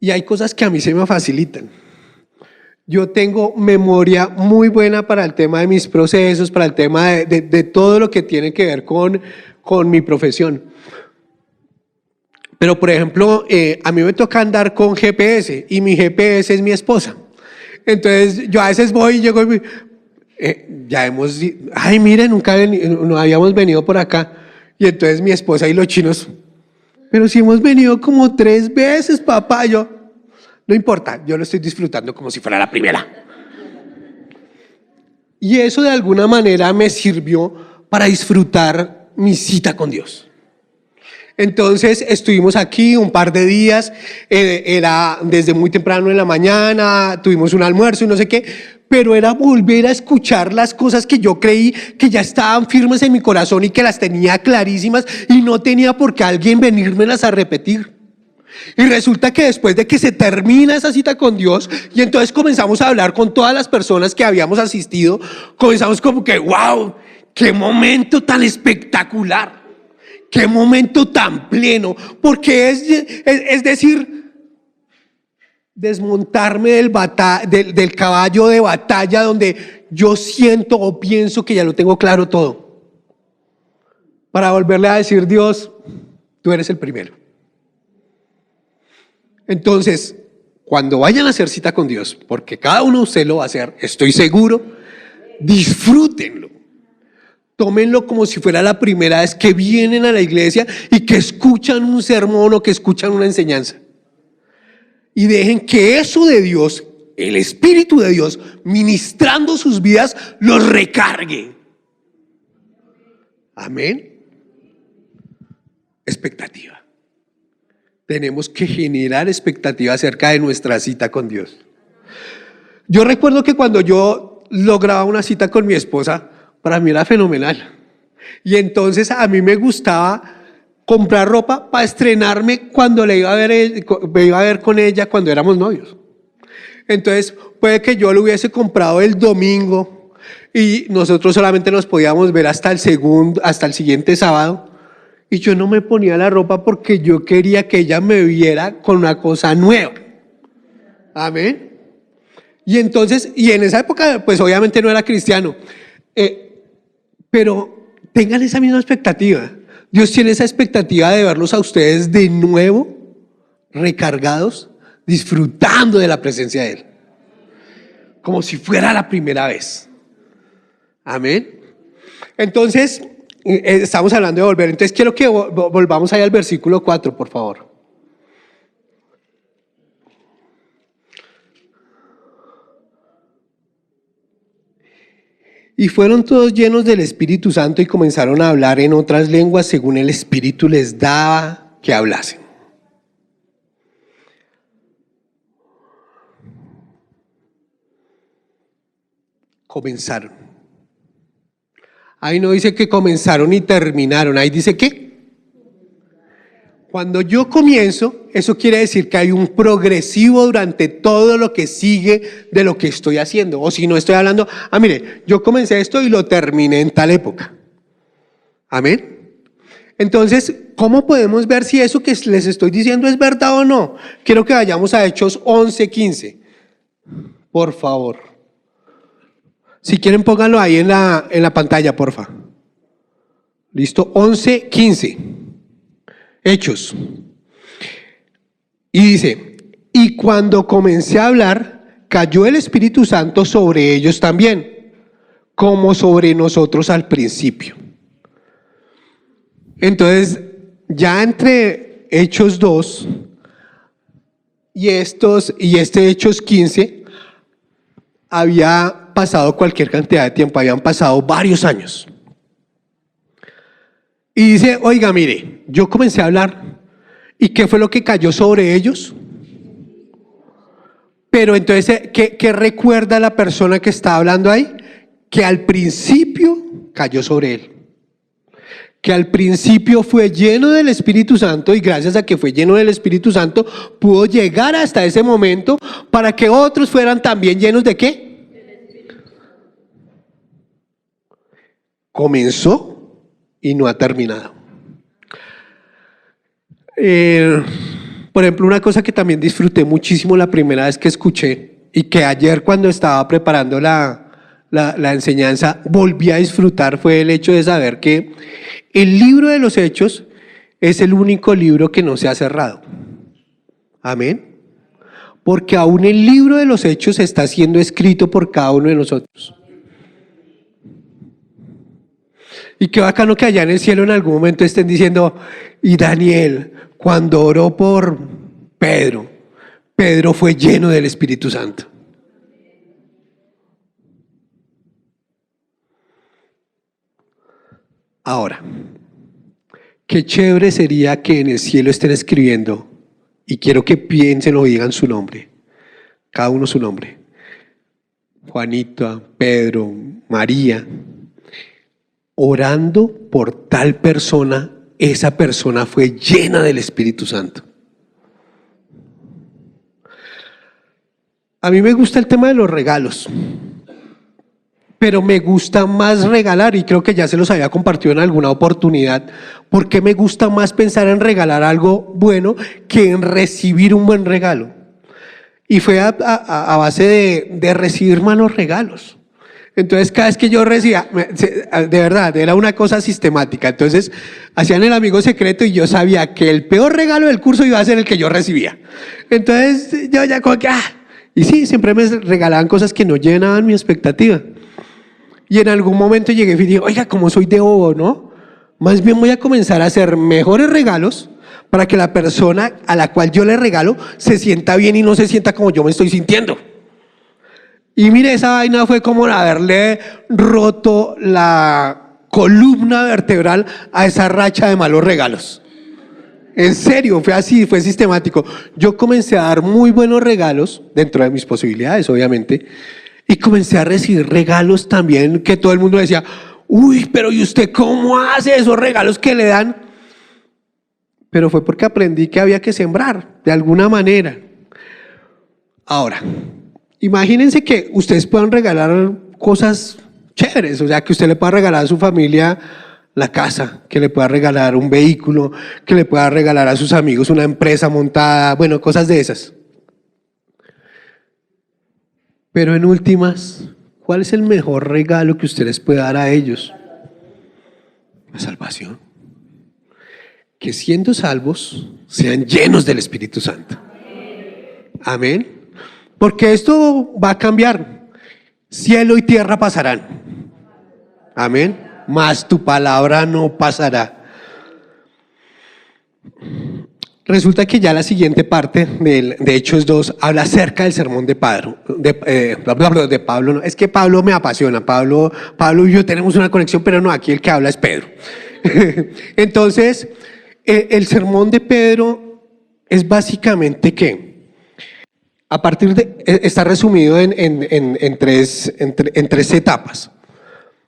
Y hay cosas que a mí se me facilitan. Yo tengo memoria muy buena para el tema de mis procesos, para el tema de todo lo que tiene que ver con mi profesión. Pero, por ejemplo, a mí me toca andar con GPS y mi GPS es mi esposa. Entonces, yo a veces voy y llego y miren, no habíamos venido por acá. Y entonces mi esposa y los chinos, pero si hemos venido como 3 veces, papá, no importa, yo lo estoy disfrutando como si fuera la primera. Y eso de alguna manera me sirvió para disfrutar mi cita con Dios. Entonces estuvimos aquí un par de días, era desde muy temprano en la mañana, tuvimos un almuerzo y no sé qué, pero era volver a escuchar las cosas que yo creí que ya estaban firmes en mi corazón y que las tenía clarísimas y no tenía por qué alguien venírmelas a repetir. Y resulta que después de que se termina esa cita con Dios y entonces comenzamos a hablar con todas las personas que habíamos asistido, comenzamos como que wow, qué momento tan espectacular, qué momento tan pleno, porque es decir, desmontarme del caballo de batalla donde yo siento o pienso que ya lo tengo claro todo, para volverle a decir, Dios, tú eres el primero. Entonces, cuando vayan a hacer cita con Dios, porque cada uno de ustedes lo va a hacer, estoy seguro, disfrútenlo. Tómenlo como si fuera la primera vez que vienen a la iglesia y que escuchan un sermón o que escuchan una enseñanza. Y dejen que eso de Dios, el Espíritu de Dios, ministrando sus vidas, los recargue. Amén. Expectativa. Tenemos que generar expectativa acerca de nuestra cita con Dios. Yo recuerdo que cuando yo lograba una cita con mi esposa, para mí era fenomenal. Y entonces a mí me gustaba comprar ropa para estrenarme cuando me iba a ver con ella cuando éramos novios. Entonces, puede que yo lo hubiese comprado el domingo y nosotros solamente nos podíamos ver hasta el siguiente sábado. Y yo no me ponía la ropa porque yo quería que ella me viera con una cosa nueva. Amén. Y entonces, y en esa época, pues obviamente no era cristiano. Pero tengan esa misma expectativa. Dios tiene esa expectativa de verlos a ustedes de nuevo, recargados, disfrutando de la presencia de Él. Como si fuera la primera vez. Amén. Entonces, estamos hablando de volver. Entonces, quiero que volvamos ahí al versículo 4, por favor. Y fueron todos llenos del Espíritu Santo y comenzaron a hablar en otras lenguas según el Espíritu les daba que hablasen. Comenzaron. Ahí no dice que comenzaron y terminaron, ahí dice que cuando yo comienzo, eso quiere decir que hay un progresivo durante todo lo que sigue de lo que estoy haciendo. O si no estoy hablando, mire, yo comencé esto y lo terminé en tal época. Amén. Entonces, ¿cómo podemos ver si eso que les estoy diciendo es verdad o no? Quiero que vayamos a Hechos 11:15. Por favor. Si quieren, pónganlo ahí en la pantalla, porfa. Listo, 11:15. Hechos. Y dice, y cuando comencé a hablar, cayó el Espíritu Santo sobre ellos también, como sobre nosotros al principio. Entonces, ya entre Hechos 2 y este Hechos 15, había pasado cualquier cantidad de tiempo, habían pasado varios años. Y dice, oiga, mire, yo comencé a hablar. ¿Y qué fue lo que cayó sobre ellos? Pero entonces, ¿qué recuerda la persona que está hablando ahí? Que al principio cayó sobre él. Que al principio fue lleno del Espíritu Santo y gracias a que fue lleno del Espíritu Santo pudo llegar hasta ese momento para que otros fueran también llenos ¿de qué? Comenzó y no ha terminado. Por ejemplo, una cosa que también disfruté muchísimo la primera vez que escuché y que ayer cuando estaba preparando la enseñanza volví a disfrutar fue el hecho de saber que el libro de los Hechos es el único libro que no se ha cerrado. Amén. Porque aún el libro de los Hechos está siendo escrito por cada uno de nosotros. Y qué bacano que allá en el cielo en algún momento estén diciendo, y Daniel, cuando oró por Pedro, Pedro fue lleno del Espíritu Santo. Ahora, qué chévere sería que en el cielo estén escribiendo, y quiero que piensen o digan su nombre, cada uno su nombre, Juanita, Pedro, María, orando por tal persona, esa persona fue llena del Espíritu Santo. A mí me gusta el tema de los regalos, pero me gusta más regalar, y creo que ya se los había compartido en alguna oportunidad, porque me gusta más pensar en regalar algo bueno que en recibir un buen regalo. Y fue a base de recibir malos regalos. Entonces cada vez que yo recibía, de verdad, era una cosa sistemática. Entonces hacían el amigo secreto y yo sabía que el peor regalo del curso iba a ser el que yo recibía. Entonces yo ya como que, y sí, siempre me regalaban cosas que no llenaban mi expectativa. Y en algún momento llegué y dije, oiga, como soy de bobo, ¿no? Más bien voy a comenzar a hacer mejores regalos para que la persona a la cual yo le regalo se sienta bien y no se sienta como yo me estoy sintiendo. Y mire, esa vaina fue como haberle roto la columna vertebral a esa racha de malos regalos. En serio, fue así, fue sistemático. Yo comencé a dar muy buenos regalos, dentro de mis posibilidades, obviamente, y comencé a recibir regalos también que todo el mundo decía, uy, pero ¿y usted cómo hace esos regalos que le dan? Pero fue porque aprendí que había que sembrar, de alguna manera. Ahora, Imagínense que ustedes puedan regalar cosas chéveres, o sea, que usted le pueda regalar a su familia la casa, que le pueda regalar un vehículo, que le pueda regalar a sus amigos una empresa montada, bueno, cosas de esas. Pero en últimas, ¿cuál es el mejor regalo que usted les puede dar a ellos? La salvación. Que siendo salvos, sean llenos del Espíritu Santo. Amén. Porque esto va a cambiar. Cielo y tierra pasarán. Amén. Mas tu palabra no pasará. Resulta que ya la siguiente parte de Hechos 2 habla acerca del sermón de Pablo. De Pablo no. Es que Pablo me apasiona. Pablo y yo tenemos una conexión, pero no, aquí el que habla es Pedro. Entonces, el sermón de Pedro es básicamente que a partir de, está resumido en tres etapas.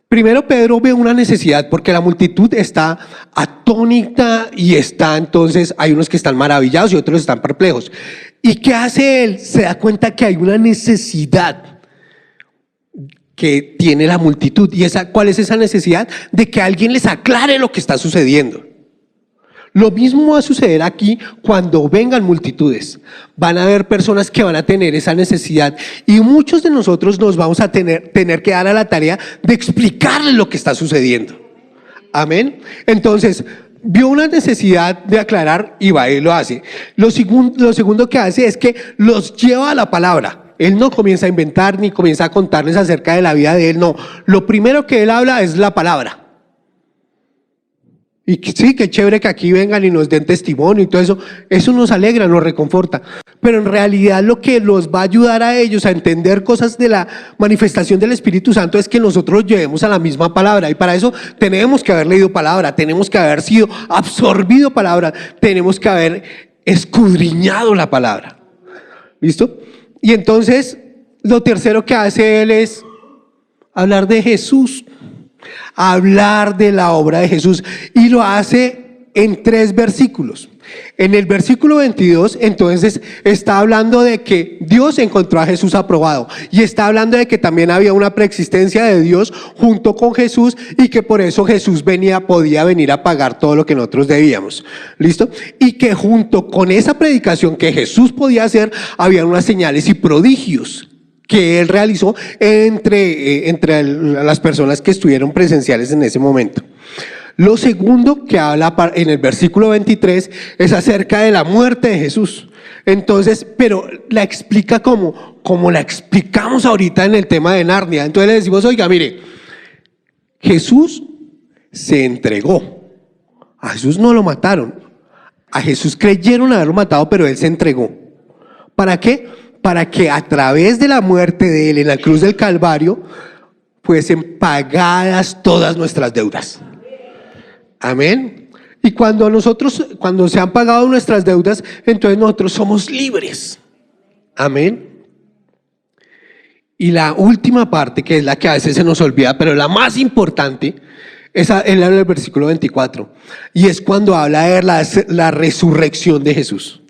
Primero, Pedro ve una necesidad porque la multitud está atónita y entonces hay unos que están maravillados y otros están perplejos. ¿Y qué hace él? Se da cuenta que hay una necesidad que tiene la multitud. ¿Y cuál es esa necesidad? De que alguien les aclare lo que está sucediendo. Lo mismo va a suceder aquí cuando vengan multitudes. Van a haber personas que van a tener esa necesidad y muchos de nosotros nos vamos a tener que dar a la tarea de explicarles lo que está sucediendo. Amén. Entonces, vio una necesidad de aclarar y va y lo hace. Lo segundo que hace es que los lleva a la palabra. Él no comienza a inventar ni comienza a contarles acerca de la vida de él, no. Lo primero que él habla es la palabra. Y sí, qué chévere que aquí vengan y nos den testimonio y todo eso. Eso nos alegra, nos reconforta. Pero en realidad lo que los va a ayudar a ellos a entender cosas de la manifestación del Espíritu Santo es que nosotros llevemos a la misma palabra. Y para eso tenemos que haber leído palabra, tenemos que haber sido absorbido palabra, tenemos que haber escudriñado la palabra. ¿Listo? Y entonces lo tercero que hace él es hablar de Jesús. Hablar de la obra de Jesús y lo hace en 3 versículos. En el versículo 22 entonces está hablando de que Dios encontró a Jesús aprobado y está hablando de que también había una preexistencia de Dios junto con Jesús y que por eso Jesús podía venir a pagar todo lo que nosotros debíamos. ¿Listo? Y que junto con esa predicación que Jesús podía hacer había unas señales y prodigios que él realizó entre las personas que estuvieron presenciales en ese momento. Lo segundo que habla en el versículo 23 es acerca de la muerte de Jesús. Entonces, pero la explica como la explicamos ahorita en el tema de Narnia. Entonces le decimos, oiga, mire, Jesús se entregó. A Jesús no lo mataron. A Jesús creyeron haberlo matado, pero él se entregó. ¿Para qué? Para que a través de la muerte de él en la cruz del Calvario fuesen pagadas todas nuestras deudas. Amén. Y cuando se han pagado nuestras deudas, entonces nosotros somos libres. Amén. Y la última parte, que es la que a veces se nos olvida, pero la más importante, es el versículo 24. Y es cuando habla de la resurrección de Jesús.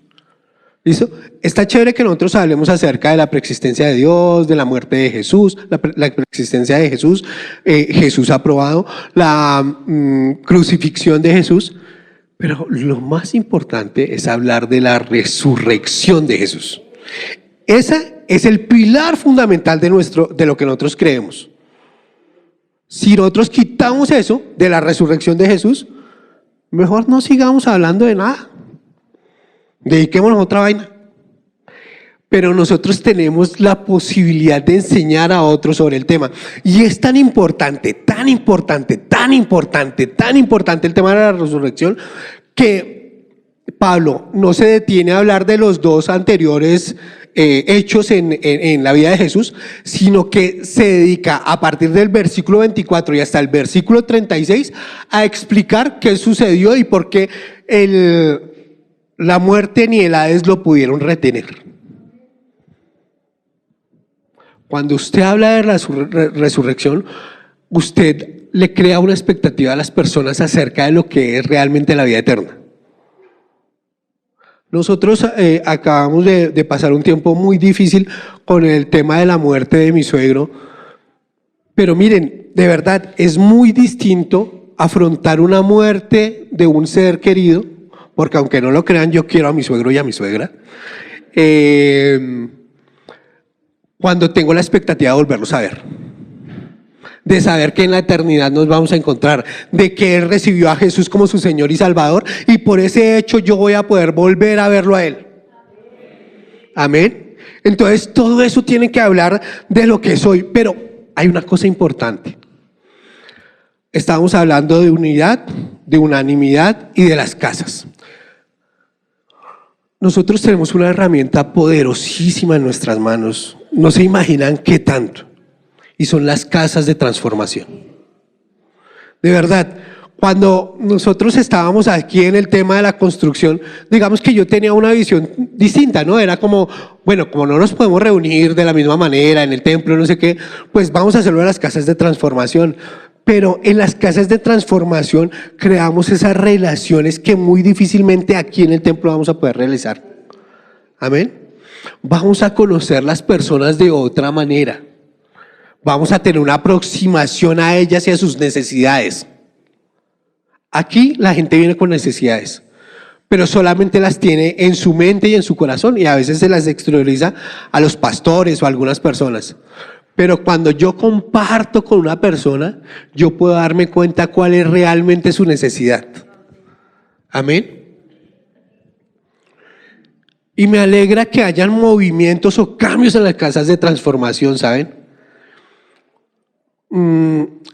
¿Listo? Está chévere que nosotros hablemos acerca de la preexistencia de Dios, de la muerte de Jesús, la preexistencia de Jesús, Jesús aprobado, la crucifixión de Jesús, pero lo más importante es hablar de la resurrección de Jesús. Ese es el pilar fundamental de lo que nosotros creemos. Si nosotros quitamos eso de la resurrección de Jesús, mejor no sigamos hablando de nada. Dediquémonos a otra vaina. Pero nosotros tenemos la posibilidad de enseñar a otros sobre el tema. Y es tan importante, tan importante, tan importante, tan importante el tema de la resurrección, que Pablo no se detiene a hablar de los 2 anteriores hechos en la vida de Jesús, sino que se dedica a partir del versículo 24 y hasta el versículo 36 a explicar qué sucedió y por qué la muerte ni el Hades lo pudieron retener. Cuando usted habla de la resurrección, usted le crea una expectativa a las personas acerca de lo que es realmente la vida eterna. Nosotros acabamos de pasar un tiempo muy difícil con el tema de la muerte de mi suegro, pero miren, de verdad es muy distinto afrontar una muerte de un ser querido, porque aunque no lo crean, yo quiero a mi suegro y a mi suegra, cuando tengo la expectativa de volverlos a ver, de saber que en la eternidad nos vamos a encontrar, de que Él recibió a Jesús como su Señor y Salvador, y por ese hecho yo voy a poder volver a verlo a Él. Amén. Entonces todo eso tiene que hablar de lo que soy, pero hay una cosa importante. Estábamos hablando de unidad, de unanimidad y de las casas. Nosotros tenemos una herramienta poderosísima en nuestras manos, no se imaginan qué tanto, y son las casas de transformación. De verdad, cuando nosotros estábamos aquí en el tema de la construcción, digamos que yo tenía una visión distinta, ¿no? Era como, bueno, como no nos podemos reunir de la misma manera en el templo, no sé qué, pues vamos a hacerlo en las casas de transformación. Pero en las casas de transformación creamos esas relaciones que muy difícilmente aquí en el templo vamos a poder realizar. Amén. Vamos a conocer las personas de otra manera. Vamos a tener una aproximación a ellas y a sus necesidades. Aquí la gente viene con necesidades, pero solamente las tiene en su mente y en su corazón, y a veces se las exterioriza a los pastores o a algunas personas. Pero cuando yo comparto con una persona, yo puedo darme cuenta cuál es realmente su necesidad. Amén. Y me alegra que hayan movimientos o cambios en las casas de transformación, ¿saben?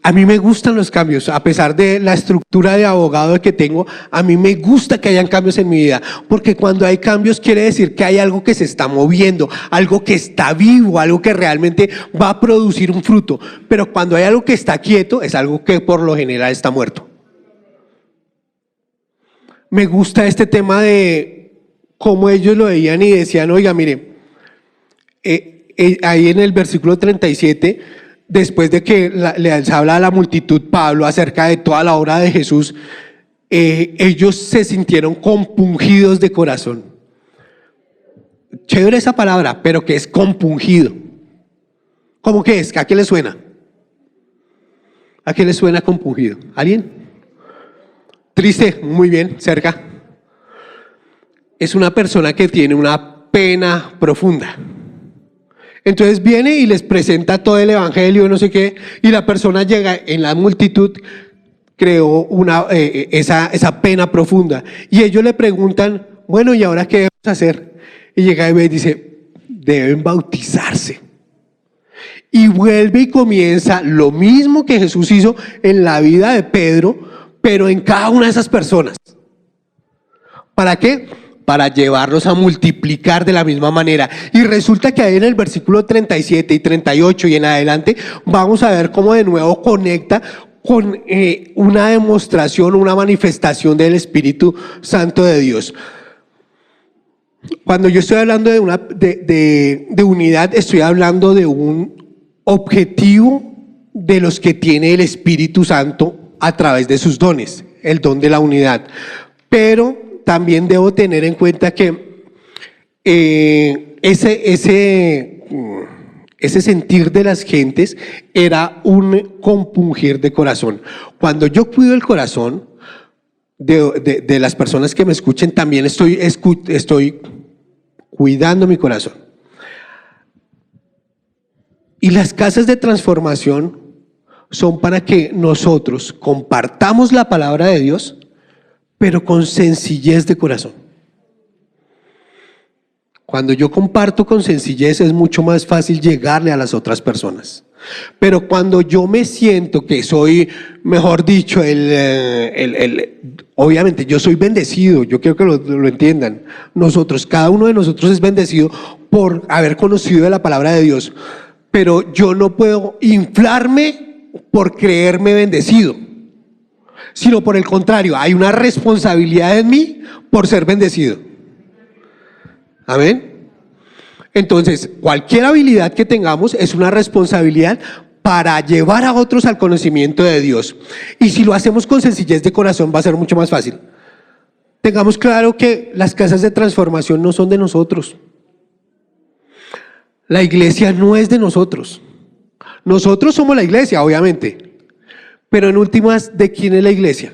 A mí me gustan los cambios, a pesar de la estructura de abogado que tengo, a mí me gusta que hayan cambios en mi vida, porque cuando hay cambios quiere decir que hay algo que se está moviendo, algo que está vivo, algo que realmente va a producir un fruto, pero cuando hay algo que está quieto, es algo que por lo general está muerto. Me gusta este tema de cómo ellos lo veían y decían, oiga, mire, ahí en el versículo 37, después de que les habla a la multitud Pablo acerca de toda la obra de Jesús, ellos se sintieron compungidos de corazón. Chévere esa palabra, pero ¿qué es compungido? ¿Cómo que es? ¿A qué le suena? ¿A qué le suena compungido? ¿Alguien? Triste, muy bien, cerca. Es una persona que tiene una pena profunda. Entonces viene y les presenta todo el evangelio, no sé qué, y la persona llega en la multitud, creó esa pena profunda. Y ellos le preguntan, bueno, ¿y ahora qué debemos hacer? Y llega y dice, deben bautizarse. Y vuelve y comienza lo mismo que Jesús hizo en la vida de Pedro, pero en cada una de esas personas. ¿Para qué? Para llevarlos a multiplicar de la misma manera. Y resulta que ahí en el versículo 37 y 38 y en adelante vamos a ver cómo de nuevo conecta con una demostración, una manifestación del Espíritu Santo de Dios. Cuando yo estoy hablando de unidad, estoy hablando de un objetivo de los que tiene el Espíritu Santo a través de sus dones, el don de la unidad. Pero también debo tener en cuenta que ese sentir de las gentes era un compungir de corazón. Cuando yo cuido el corazón de las personas que me escuchen, también estoy cuidando mi corazón. Y las casas de transformación son para que nosotros compartamos la palabra de Dios, pero con sencillez de corazón. Cuando yo comparto con sencillez es mucho más fácil llegarle a las otras personas. Pero cuando yo me siento que soy, mejor dicho, obviamente yo soy bendecido, yo quiero que lo entiendan. Cada uno de nosotros es bendecido por haber conocido de la palabra de Dios. Pero yo no puedo inflarme por creerme bendecido, sino por el contrario, hay una responsabilidad en mí por ser bendecido. Amén. Entonces, cualquier habilidad que tengamos es una responsabilidad para llevar a otros al conocimiento de Dios. Y si lo hacemos con sencillez de corazón va a ser mucho más fácil. Tengamos claro que las casas de transformación no son de nosotros. La iglesia no es de nosotros. Nosotros somos la iglesia, obviamente. Pero en últimas, ¿de quién es la iglesia?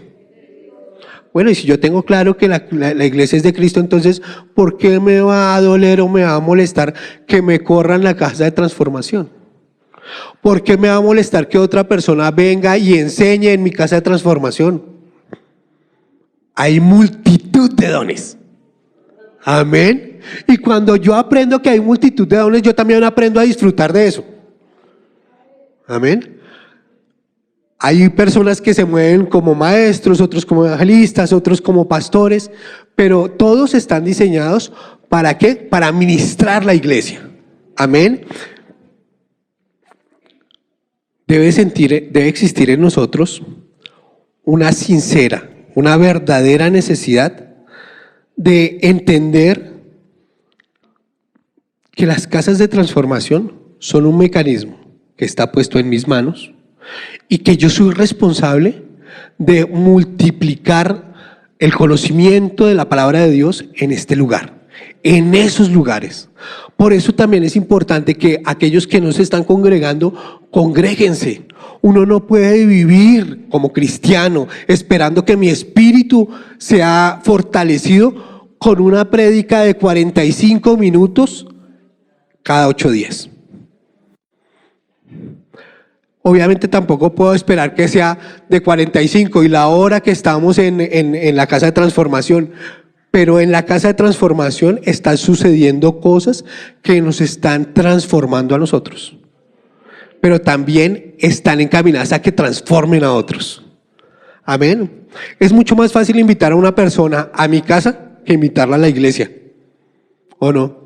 Bueno, y si yo tengo claro que la iglesia es de Cristo, entonces, ¿por qué me va a doler o me va a molestar que me corran la casa de transformación? ¿Por qué me va a molestar que otra persona venga y enseñe en mi casa de transformación? Hay multitud de dones. Amén. Y cuando yo aprendo que hay multitud de dones, yo también aprendo a disfrutar de eso. Amén. Hay personas que se mueven como maestros, otros como evangelistas, otros como pastores, pero todos están diseñados ¿para qué? Para ministrar la iglesia. Amén. Debe existir en nosotros una sincera, una verdadera necesidad de entender que las casas de transformación son un mecanismo que está puesto en mis manos y que yo soy responsable de multiplicar el conocimiento de la palabra de Dios en este lugar, en esos lugares. Por eso también es importante que aquellos que no se están congregando, congréguense. Uno no puede vivir como cristiano esperando que mi espíritu sea fortalecido con una prédica de 45 minutos cada 8 días. Obviamente tampoco puedo esperar que sea de 45 y la hora que estamos en la casa de transformación, pero en la casa de transformación están sucediendo cosas que nos están transformando a nosotros, pero también están encaminadas a que transformen a otros. Amén. Es mucho más fácil invitar a una persona a mi casa que invitarla a la iglesia, ¿o no?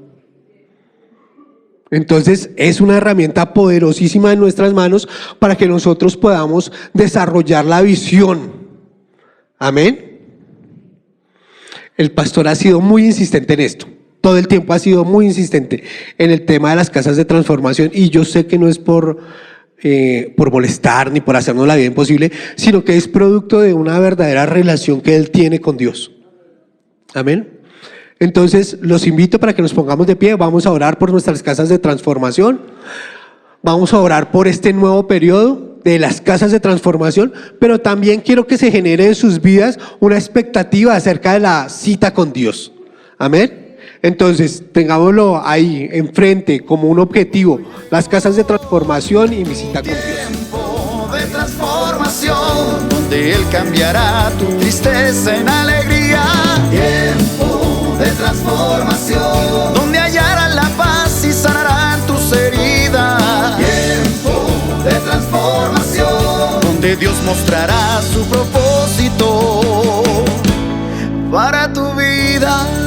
Entonces es una herramienta poderosísima en nuestras manos para que nosotros podamos desarrollar la visión. Amén. El pastor ha sido muy insistente en esto. Todo el tiempo ha sido muy insistente en el tema de las casas de transformación, y yo sé que no es por molestar ni por hacernos la vida imposible, sino que es producto de una verdadera relación que él tiene con Dios. Amén. Entonces los invito para que nos pongamos de pie. Vamos a orar por nuestras casas de transformación. Vamos a orar por este nuevo periodo de las casas de transformación, pero también quiero que se genere en sus vidas una expectativa acerca de la cita con Dios. Amén. Entonces tengámoslo ahí enfrente como un objetivo: las casas de transformación y mi cita con Dios. Tiempo de transformación, donde Él cambiará tu tristeza en alegría. Tiempo de transformación, donde hallarán la paz y sanarán tus heridas. Tiempo de transformación, donde Dios mostrará su propósito para tu vida.